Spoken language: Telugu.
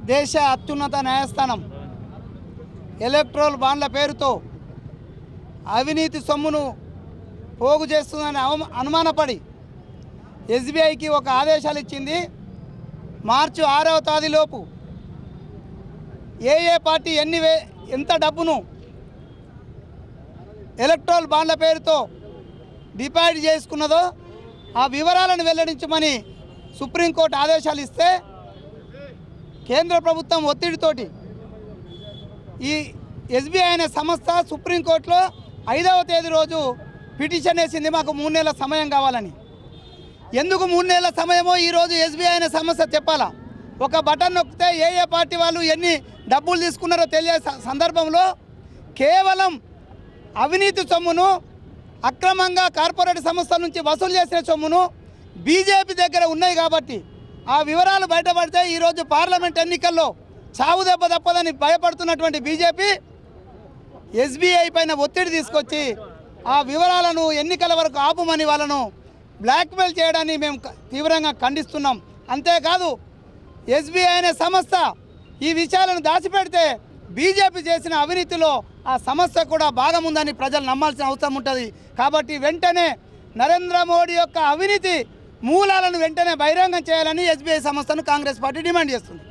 దేశ అత్యున్నత న్యాయస్థానం ఎలక్ట్రల్ బాండ్ల పేరుతో అవినీతి సొమ్మును పోగు చేస్తుందని అనుమానపడి ఎస్బీఐకి ఒక ఆదేశాలు ఇచ్చింది. మార్చి 6వ తేదీలోపు ఏ పార్టీ ఎంత డబ్బును ఎలక్ట్రల్ బాండ్ల పేరుతో డిపాజిట్ చేసుకున్నదో ఆ వివరాలను వెల్లడించమని సుప్రీంకోర్టు ఆదేశాలు ఇస్తే కేంద్ర ప్రభుత్వం ఒత్తిడితోటి ఈ ఎస్బీఐ అనే సంస్థ సుప్రీంకోర్టులో 5వ తేదీ రోజు పిటిషన్ వేసింది, మాకు 3 నెలల సమయం కావాలని. ఎందుకు 3 నెలల సమయమో ఈరోజు ఎస్బీఐ అనే సంస్థ చెప్పాలా? ఒక బటన్ నొక్కితే ఏ పార్టీ వాళ్ళు ఎన్ని డబ్బులు తీసుకున్నారో తెలియ సందర్భంలో కేవలం అవినీతి సొమ్మును అక్రమంగా కార్పొరేట్ సంస్థల నుంచి వసూలు చేసిన సొమ్మును బీజేపీ దగ్గర ఉన్నాయి కాబట్టి ఆ వివరాలు బయటపడితే ఈరోజు పార్లమెంట్ ఎన్నికల్లో చావు దెబ్బ తప్పదని భయపడుతున్నటువంటి బీజేపీ ఎస్బీఐ పైన ఒత్తిడి తీసుకొచ్చి ఆ వివరాలను ఎన్నికల వరకు ఆపుమని వాళ్ళను బ్లాక్మెయిల్ చేయడాన్ని మేము తీవ్రంగా ఖండిస్తున్నాం. అంతేకాదు ఎస్బీఐ అనే సంస్థ ఈ విషయాలను దాచిపెడితే బీజేపీ చేసిన అవినీతిలో ఆ సంస్థ కూడా భాగం ఉందని ప్రజలు నమ్మాల్సిన అవసరం ఉంటుంది. కాబట్టి వెంటనే నరేంద్ర మోడీ యొక్క అవినీతి మూలాలను వెంటనే బహిరంగం చేయాలని ఎస్బీఐ సంస్థను కాంగ్రెస్ పార్టీ డిమాండ్ చేస్తుంది.